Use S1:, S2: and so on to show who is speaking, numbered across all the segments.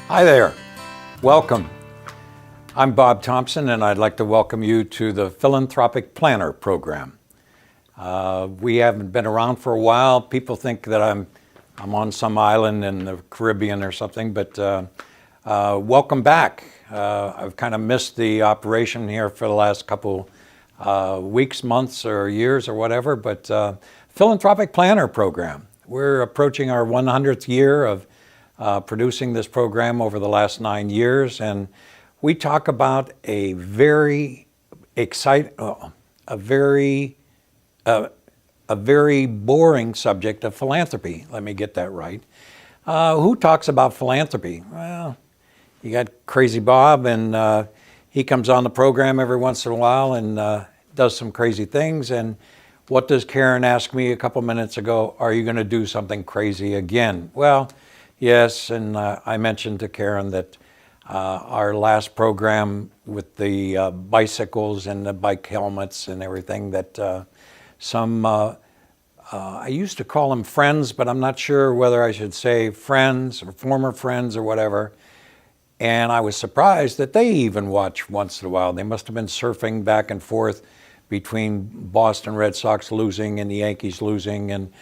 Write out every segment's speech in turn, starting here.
S1: Hi there, welcome. I'm Bob Thompson, and I'd like to welcome you to the Philanthropic Planner program. We haven't been around for a while. People think that I'm on some island in the Caribbean or something, but welcome back. I've kind of missed the operation here for the last couple weeks, months, or years or whatever, but Philanthropic Planner program. We're approaching our 100th year of producing this program over the last 9 years, and we talk about a very very boring subject of philanthropy. Let me get that right. Who talks about philanthropy? Well, you got Crazy Bob, and he comes on the program every once in a while and does some crazy things. And what does Karen ask me a couple minutes ago? Are you going to do something crazy again? Well, yes, and I mentioned to Karen that our last program with the bicycles and the bike helmets and everything, that I used to call them friends, but I'm not sure whether I should say friends or former friends or whatever. And I was surprised that they even watch once in a while. They must have been surfing back and forth between Boston Red Sox losing and the Yankees losing, and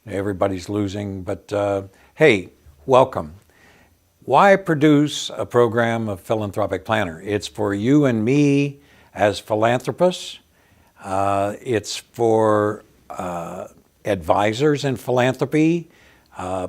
S1: everybody's losing. But hey, welcome. Why produce a program of Philanthropic Planner? It's for you and me as philanthropists. It's for advisors in philanthropy,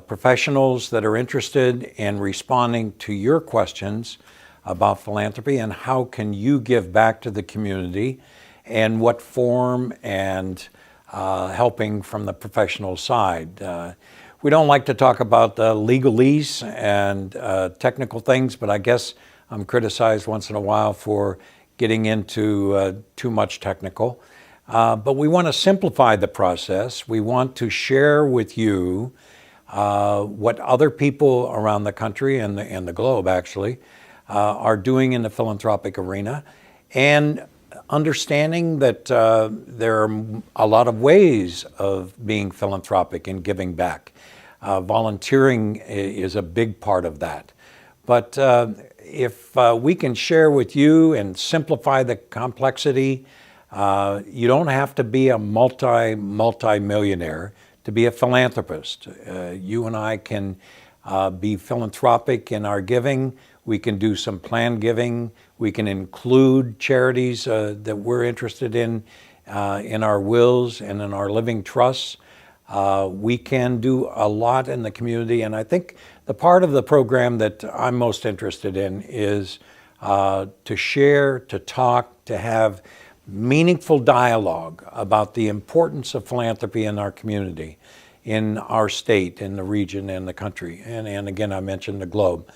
S1: professionals that are interested in responding to your questions about philanthropy and how can you give back to the community, and what form, and helping from the professional side. We don't like to talk about legalese and technical things, but I guess I'm criticized once in a while for getting into too much technical. But we want to simplify the process. We want to share with you what other people around the country and the globe actually are doing in the philanthropic arena, and understanding that there are a lot of ways of being philanthropic and giving back. Volunteering is a big part of that. But if we can share with you and simplify the complexity, you don't have to be a multi-millionaire to be a philanthropist. You and I can be philanthropic in our giving. We can do some planned giving. We can include charities that we're interested in our wills and in our living trusts. We can do a lot in the community, and I think the part of the program that I'm most interested in is to share, to talk, to have meaningful dialogue about the importance of philanthropy in our community, in our state, in the region, and the country, and again, I mentioned the globe.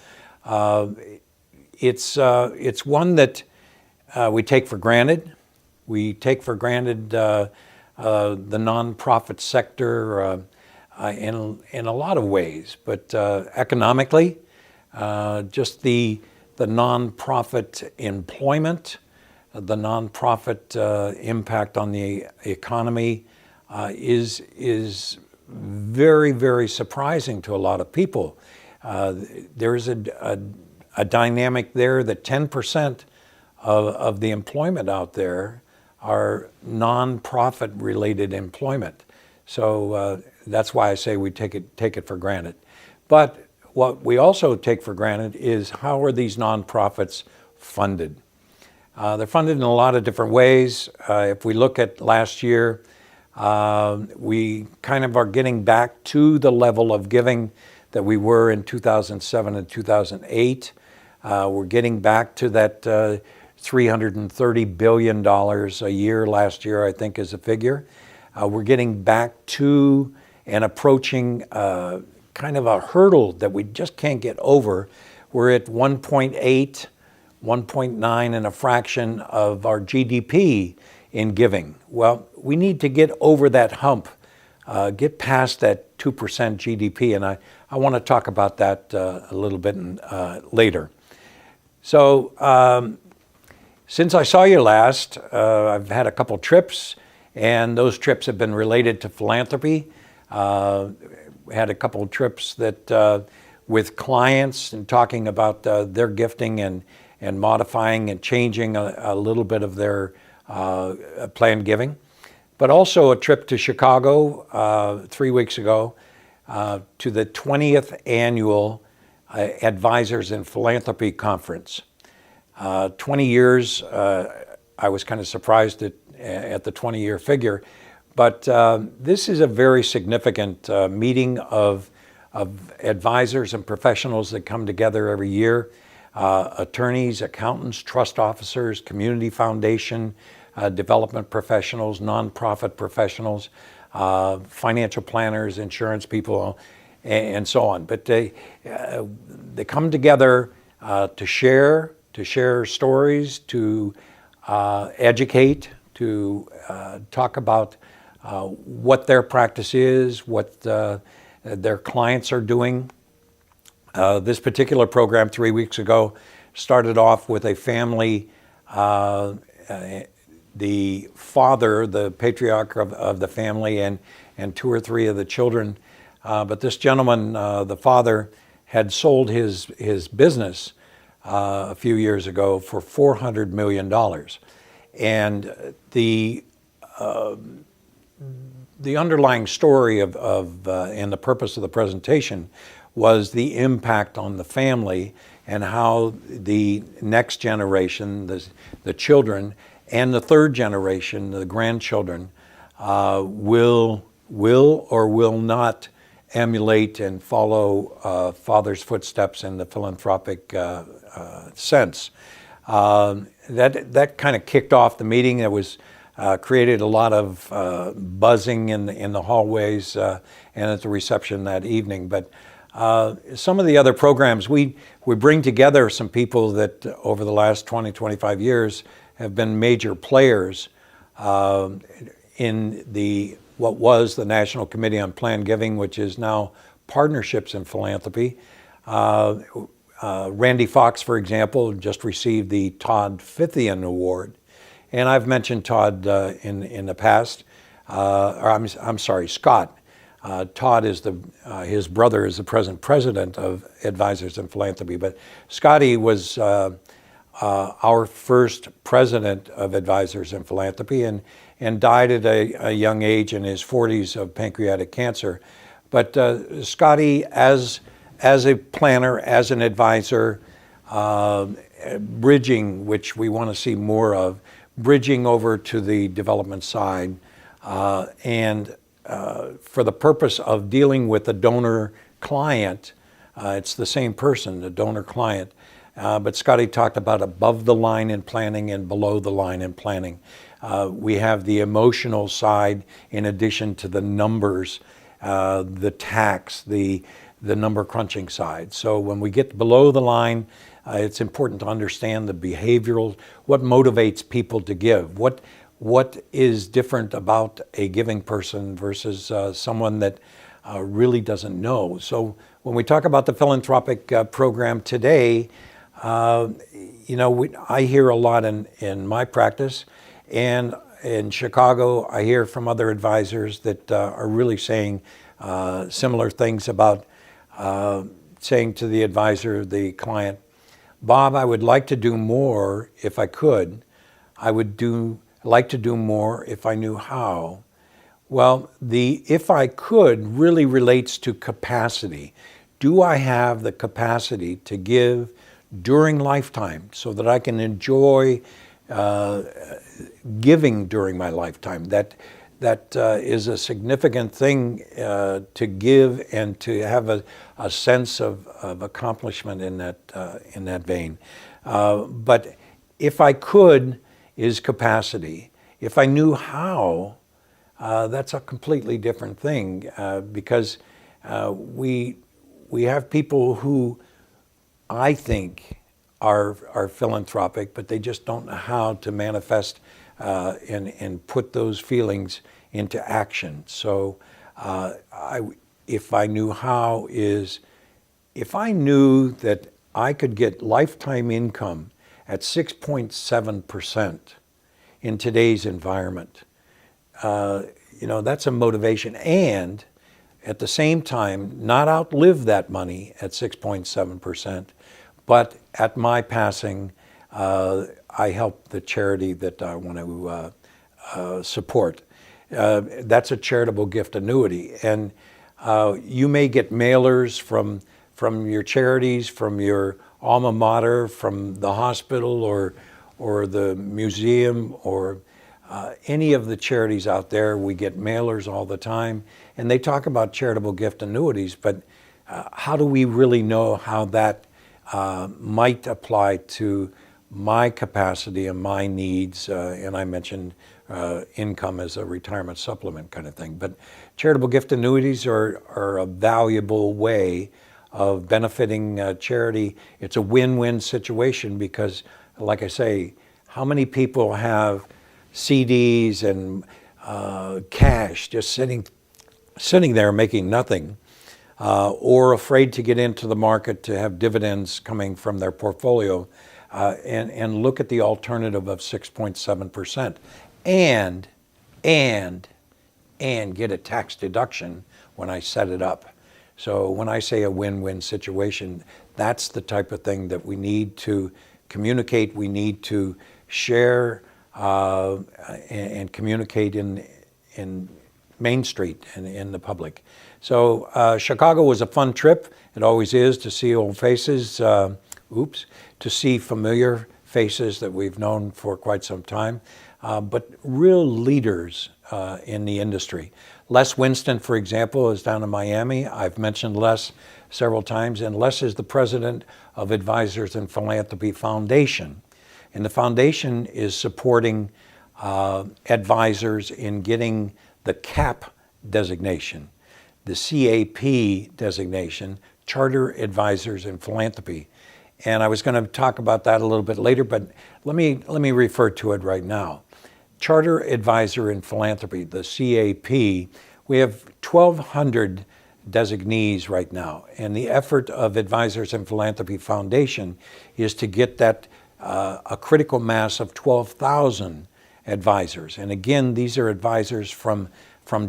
S1: It's one that we take for granted. We take for granted the nonprofit sector in a lot of ways, but economically, just the nonprofit employment, the nonprofit impact on the economy is very, very surprising to a lot of people. There is a dynamic there that 10% of the employment out there are nonprofit related employment. So that's why I say we take it for granted. But what we also take for granted is how are these nonprofits funded? They're funded in a lot of different ways. If we look at last year, we kind of are getting back to the level of giving that we were in 2007 and 2008. We're getting back to that $330 billion a year. Last year, I think, is a figure. We're getting back to and approaching kind of a hurdle that we just can't get over. We're at 1.8, 1.9 and a fraction of our GDP in giving. Well, we need to get over that hump, get past that 2% GDP, and I want to talk about that a little bit later. So since I saw you last, I've had a couple trips, and those trips have been related to philanthropy. We had a couple trips that with clients and talking about their gifting and modifying and changing a little bit of their planned giving. But also a trip to Chicago 3 weeks ago to the 20th annual Advisors in Philanthropy Conference. 20 years, I was kind of surprised at the 20-year figure, but this is a very significant meeting of advisors and professionals that come together every year. Attorneys, accountants, trust officers, community foundation, development professionals, nonprofit professionals, financial planners, insurance people, and so on. But they come together to share stories, to educate, to talk about what their practice is, what their clients are doing. This particular program 3 weeks ago started off with a family, the father, the patriarch of the family, and 2 or 3 of the children. But this gentleman, the father, had sold his business a few years ago for $400 million. And the underlying story of and the purpose of the presentation was the impact on the family and how the next generation, the children, and the third generation, the grandchildren, will or will not emulate and follow father's footsteps in the philanthropic sense. That kind of kicked off the meeting. It was created a lot of buzzing in the hallways and at the reception that evening. But some of the other programs, we bring together some people that over the last 20, 25 years have been major players in what was the National Committee on Planned Giving, which is now Partnerships in Philanthropy. Randy Fox, for example, just received the Todd Fithian Award. And I've mentioned Todd in the past, I'm sorry, Scott. Todd is his brother is the present president of Advisors in Philanthropy. But Scotty was our first president of Advisors in Philanthropy and died at a young age in his 40s of pancreatic cancer. But Scotty, as a planner, as an advisor, bridging, which we want to see more of, bridging over to the development side, and for the purpose of dealing with the donor client, it's the same person, the donor client. But Scotty talked about above the line in planning and below the line in planning. We have the emotional side in addition to the numbers, the tax, the number crunching side. So when we get below the line, it's important to understand the behavioral, what motivates people to give, what is different about a giving person versus someone that really doesn't know. So when we talk about the philanthropic program today, I hear a lot in my practice, and in Chicago, I hear from other advisors that are really saying similar things about saying to the advisor, the client, Bob, I would like to do more if I could. I would like to do more if I knew how. Well, the if I could really relates to capacity. Do I have the capacity to give during lifetime so that I can enjoy giving during my lifetime? That is a significant thing to give and to have a sense of accomplishment in that vein. But if I could is capacity. If I knew how, that's a completely different thing because we have people who I think are philanthropic, but they just don't know how to manifest and put those feelings into action. So if I knew how is, if I knew that I could get lifetime income at 6.7% in today's environment, that's a motivation. And at the same time not outlive that money at 6.7%, but at my passing, I help the charity that I want to support. That's a charitable gift annuity. And you may get mailers from your charities, from your alma mater, from the hospital or the museum or any of the charities out there. We get mailers all the time, and they talk about charitable gift annuities, but how do we really know how that might apply to my capacity and my needs? And I mentioned income as a retirement supplement kind of thing. But charitable gift annuities are a valuable way of benefiting charity. It's a win-win situation because, like I say, how many people have CDs and cash just sitting there making nothing, or afraid to get into the market to have dividends coming from their portfolio, and look at the alternative of 6.7%, and get a tax deduction when I set it up. So when I say a win-win situation, that's the type of thing that we need to communicate. We need to share and communicate in Main Street and in the public. So Chicago was a fun trip. It always is, to see old faces, to see familiar faces that we've known for quite some time, but real leaders in the industry. Les Winston, for example, is down in Miami. I've mentioned Les several times, and Les is the president of Advisors in Philanthropy Foundation. And the foundation is supporting advisors in getting the CAP designation, the CAP designation, Charter Advisors in Philanthropy. And I was going to talk about that a little bit later, but let me refer to it right now. Charter Advisor in Philanthropy, the CAP, we have 1,200 designees right now. And the effort of Advisors in Philanthropy Foundation is to get that a critical mass of 12,000 advisors. And again, these are advisors from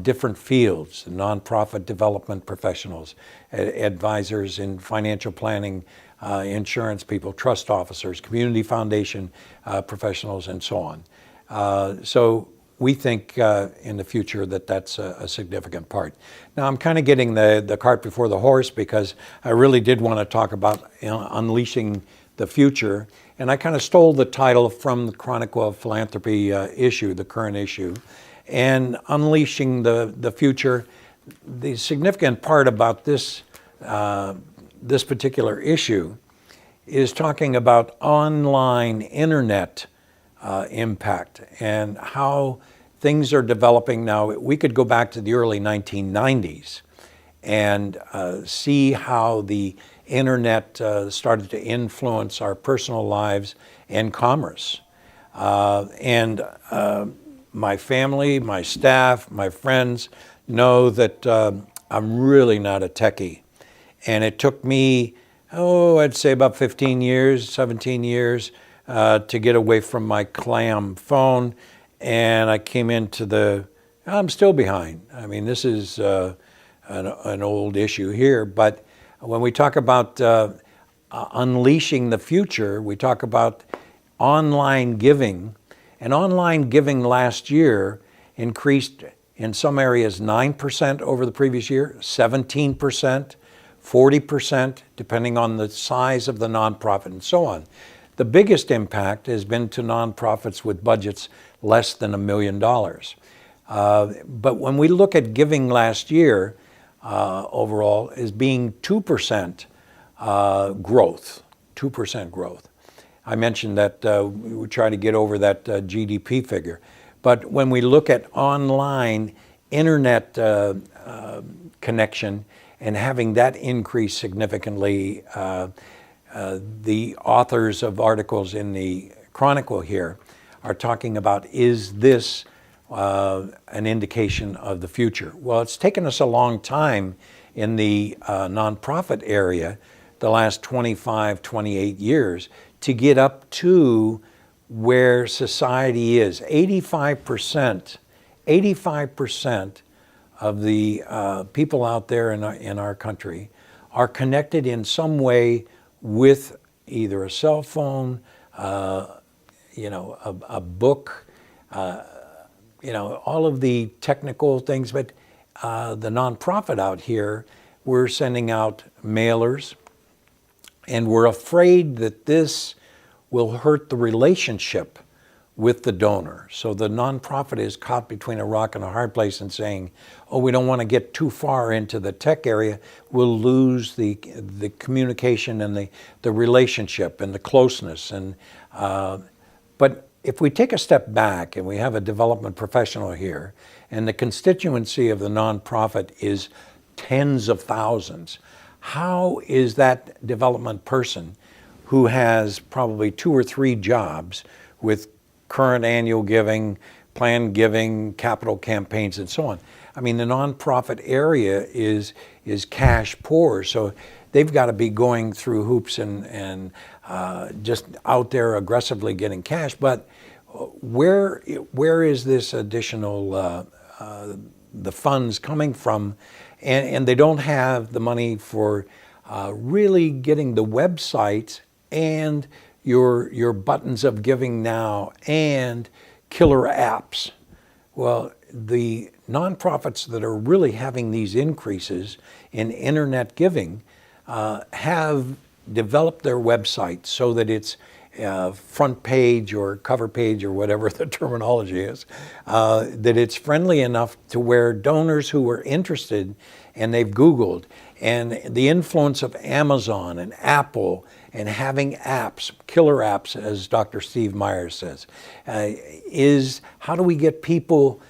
S1: different fields: nonprofit development professionals, advisors in financial planning, insurance people, trust officers, community foundation professionals, and so on. So we think in the future that that's a significant part. Now, I'm kind of getting the cart before the horse because I really did want to talk about unleashing the future. And I kind of stole the title from the Chronicle of Philanthropy issue, the current issue. And unleashing the future, the significant part about this particular issue is talking about online internet impact and how things are developing now. We could go back to the early 1990s and see how the internet started to influence our personal lives and commerce. My family, my staff, my friends know that I'm really not a techie. And it took me, I'd say about 15 years, 17 years to get away from my clam phone. And I came into I'm still behind. I mean, this is an old issue here, but when we talk about unleashing the future, we talk about online giving. And online giving last year increased in some areas 9% over the previous year, 17%, 40%, depending on the size of the nonprofit and so on. The biggest impact has been to nonprofits with budgets less than $1 million. But when we look at giving last year, overall, as being 2% growth, 2% growth. I mentioned that we would try to get over that GDP figure. But when we look at online internet connection and having that increase significantly, the authors of articles in the Chronicle here are talking about, is this an indication of the future? Well, it's taken us a long time in the nonprofit area, the last 25, 28 years, to get up to where society is. 85% of the people out there in our country are connected in some way with either a cell phone, a book, all of the technical things. But the nonprofit out here, we're sending out mailers, and we're afraid that this will hurt the relationship with the donor. So the nonprofit is caught between a rock and a hard place and saying, oh, we don't want to get too far into the tech area. We'll lose the communication and the relationship and the closeness. But if we take a step back and we have a development professional here, and the constituency of the nonprofit is tens of thousands, how is that development person who has probably 2 or 3 jobs with current annual giving, planned giving, capital campaigns, and so on? I mean, the nonprofit area is cash poor, so they've got to be going through hoops and just out there aggressively getting cash. But where is this additional the funds coming from? And they don't have the money for really getting the website and your buttons of giving now and killer apps. Well, the nonprofits that are really having these increases in internet giving have developed their website so that it's front page or cover page or whatever the terminology is, that it's friendly enough to where donors who are interested and they've Googled, and the influence of Amazon and Apple and having apps, killer apps, as Dr. Steve Myers says, is how do we get people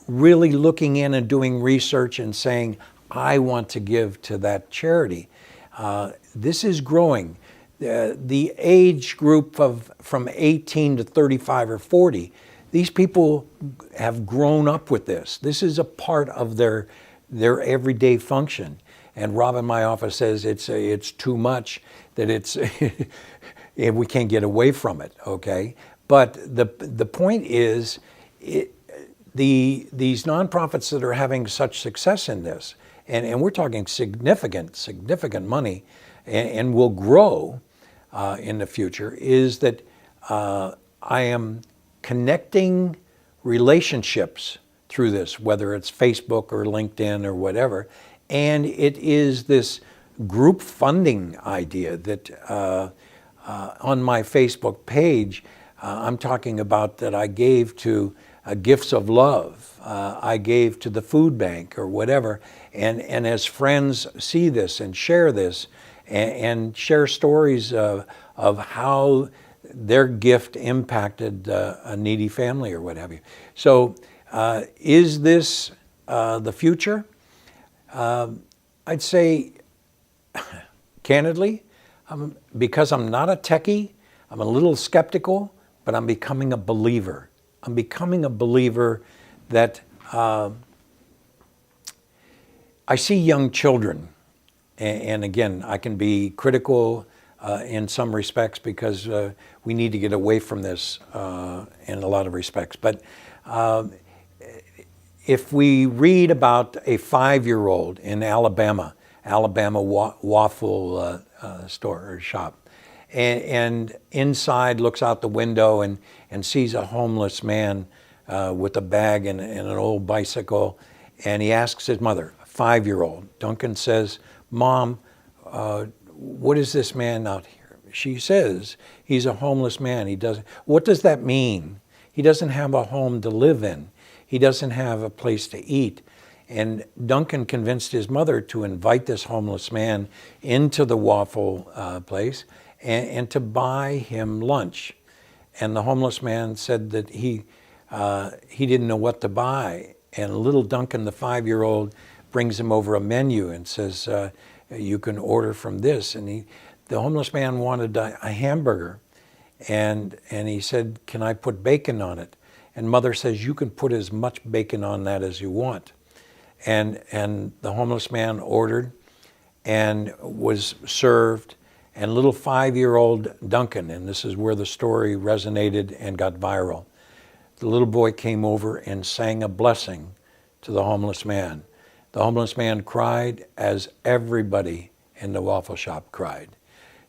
S1: really looking in and doing research and saying, I want to give to that charity. This is growing. The age group from 18 to 35 or 40, these people have grown up with this. This is a part of their everyday function. And Rob in my office says it's too much, that it's we can't get away from it. Okay, but the point is, these nonprofits that are having such success in this, and we're talking significant money, and will grow in the future, is that I am connecting relationships through this, whether it's Facebook or LinkedIn or whatever. And it is this group funding idea that on my Facebook page, I'm talking about that I gave to Gifts of Love. I gave to the food bank or whatever. And as friends see this and share this and share stories of how their gift impacted a needy family or what have you. So is this the future? I'd say, candidly, because I'm not a techie, I'm a little skeptical, but I'm becoming a believer. I'm becoming a believer that I see young children, and again, I can be critical in some respects because we need to get away from this in a lot of respects. But if we read about a 5-year-old in Alabama waffle store or shop, and inside looks out the window and sees a homeless man with a bag and an old bicycle, and he asks his mother, a 5-year-old. Duncan says, Mom, what is this man out here? She says, he's a homeless man. What does that mean? He doesn't have a home to live in. He doesn't have a place to eat. And Duncan convinced his mother to invite this homeless man into the waffle place and to buy him lunch. And the homeless man said that he didn't know what to buy. And little Duncan, the 5-year-old, brings him over a menu and says, you can order from this. And the homeless man wanted a hamburger. And he said, can I put bacon on it? And mother says, you can put as much bacon on that as you want. And the homeless man ordered and was served. And little 5-year-old Duncan, and this is where the story resonated and got viral, the little boy came over and sang a blessing to the homeless man. The homeless man cried as everybody in the waffle shop cried.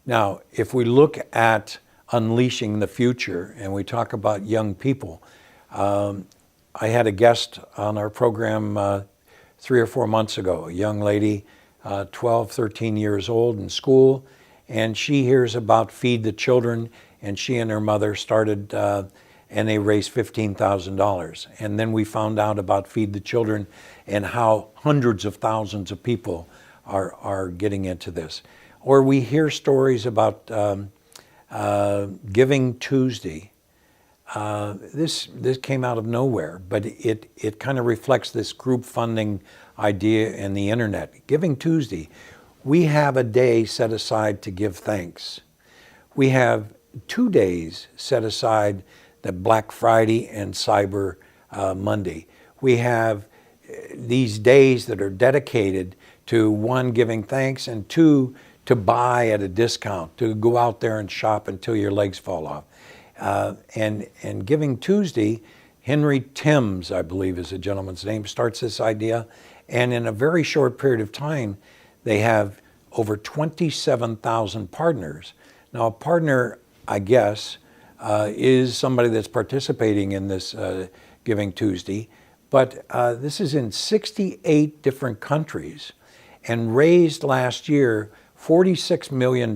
S1: Now, if we look at unleashing the future and we talk about young people, I had a guest on our program 3 or 4 months ago, a young lady, 12, 13 years old in school, and she hears about Feed the Children, and she and her mother started and they raised $15,000. And then we found out about Feed the Children and how hundreds of thousands of people are getting into this. Or we hear stories about Giving Tuesday. This came out of nowhere, but it kind of reflects this group funding idea in the internet. Giving Tuesday, we have a day set aside to give thanks. We have 2 days set aside, the Black Friday and Cyber Monday. We have these days that are dedicated to, one, giving thanks, and two, to buy at a discount, to go out there and shop until your legs fall off. And Giving Tuesday, Henry Timms, I believe is the gentleman's name, starts this idea. And in a very short period of time, they have over 27,000 partners. Now, a partner, I guess, is somebody that's participating in this Giving Tuesday. But this is in 68 different countries and raised last year $46 million,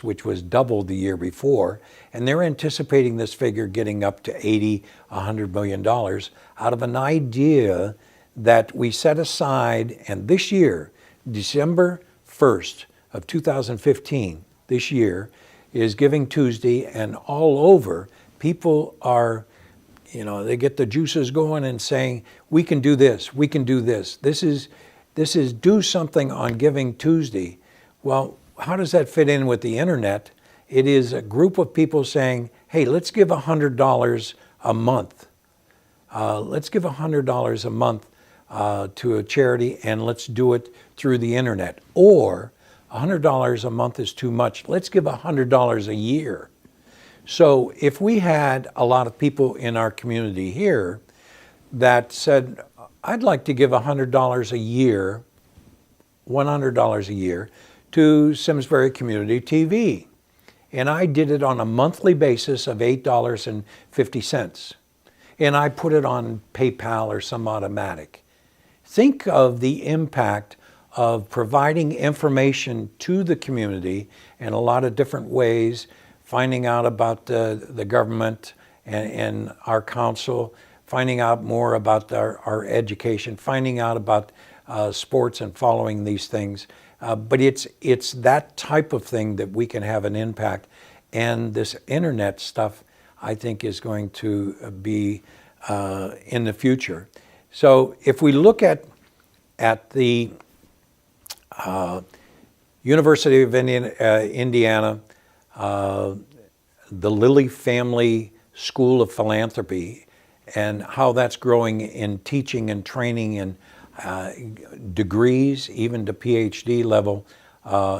S1: which was double the year before, and they're anticipating this figure getting up to $80, $100 million out of an idea that we set aside, and this year, December 1st of 2015, this year, is Giving Tuesday, and all over, people are, they get the juices going and saying, we can do this, we can do this. This is do something on Giving Tuesday. Well, how does that fit in with the internet? It is a group of people saying, hey, let's give $100 a month. Let's give $100 a month to a charity, and let's do it through the internet. Or $100 a month is too much. Let's give $100 a year. So if we had a lot of people in our community here that said, I'd like to give $100 a year, $100 a year, to Simsbury Community TV. And I did it on a monthly basis of $8.50. And I put it on PayPal or some automatic. Think of the impact of providing information to the community in a lot of different ways, finding out about the government and our council, finding out more about our education, finding out about sports and following these things. But it's that type of thing that we can have an impact. And this internet stuff, I think, is going to be in the future. So if we look at the University of Indiana, the Lilly Family School of Philanthropy, and how that's growing in teaching and training and degrees, even to PhD level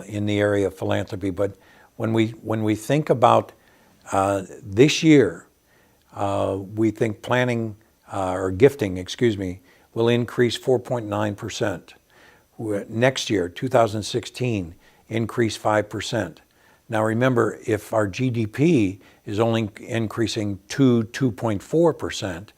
S1: in the area of philanthropy. But when we think about this year, we think planning or gifting, will increase 4.9%. Next year, 2016, increase 5%. Now remember, if our GDP is only increasing 2.4%,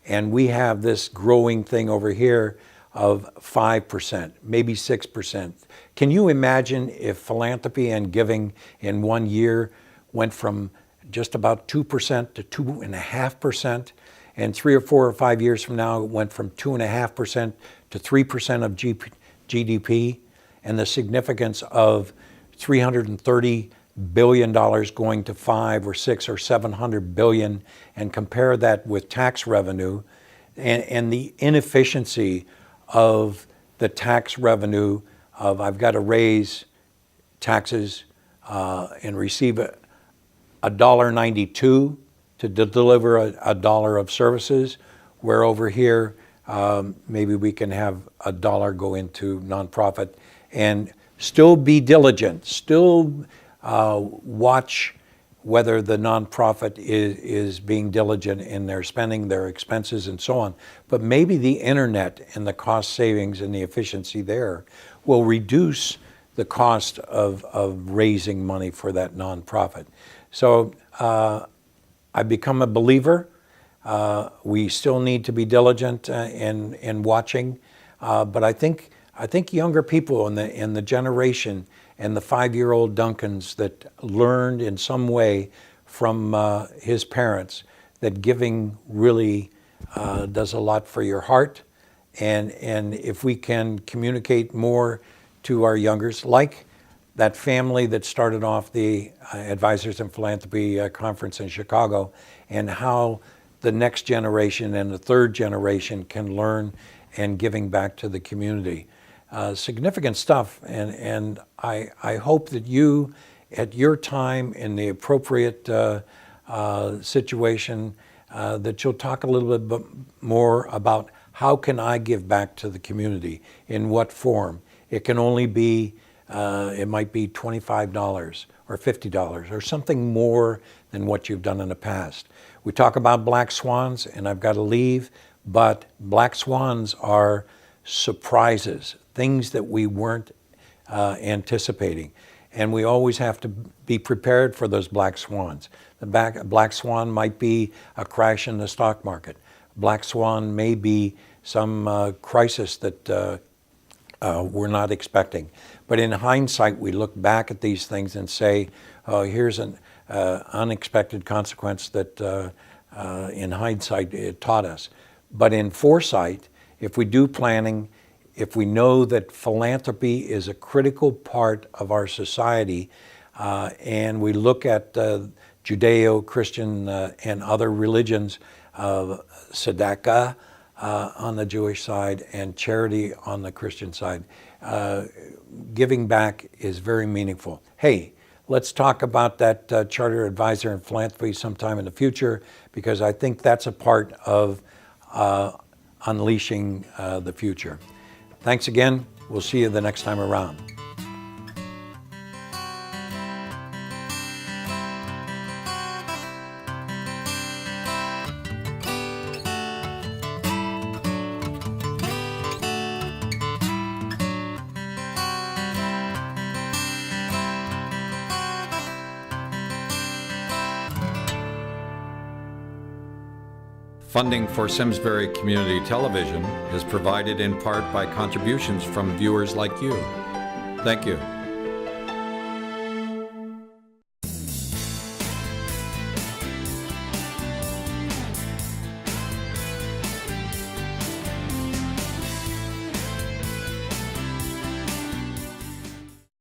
S1: and we have this growing thing over here of 5%, maybe 6%. Can you imagine if philanthropy and giving in 1 year went from just about 2% to 2.5%, and 3 or 4 or 5 years from now it went from 2.5% to 3% of GDP, and the significance of $330 billion going to 5 or 6 or 700 billion, and compare that with tax revenue and the inefficiency of the tax revenue of I've got to raise taxes and receive $1.92 to deliver a dollar of services, where over here maybe we can have $1 go into nonprofit and still be diligent, still watch whether the nonprofit is being diligent in their spending, their expenses, and so on. But maybe the internet and the cost savings and the efficiency there will reduce the cost of raising money for that nonprofit. So I've become a believer. We still need to be diligent in watching, but I think younger people in the generation and the 5-year-old Duncans that learned in some way from his parents that giving really does a lot for your heart, and if we can communicate more to our youngers, like that family that started off the Advisors in Philanthropy conference in Chicago, and how the next generation and the third generation can learn and giving back to the community. Significant stuff, and I hope that you, at your time in the appropriate situation, that you'll talk a little bit more about how can I give back to the community, in what form. It can only be, it might be $25 or $50 or something more than what you've done in the past. We talk about black swans, and I've got to leave, but black swans are surprises, things that we weren't anticipating. And we always have to be prepared for those black swans. The black swan might be a crash in the stock market. Black swan may be some crisis that we're not expecting. But in hindsight, we look back at these things and say, oh, here's an unexpected consequence that in hindsight it taught us. But in foresight, if we do planning, if we know that philanthropy is a critical part of our society, and we look at Judeo-Christian and other religions, tzedakah on the Jewish side and charity on the Christian side, giving back is very meaningful. Hey, let's talk about that Charter Advisor in Philanthropy sometime in the future, because I think that's a part of unleashing the future. Thanks again. We'll see you the next time around. Funding for Simsbury Community Television is provided in part by contributions from viewers like you. Thank you.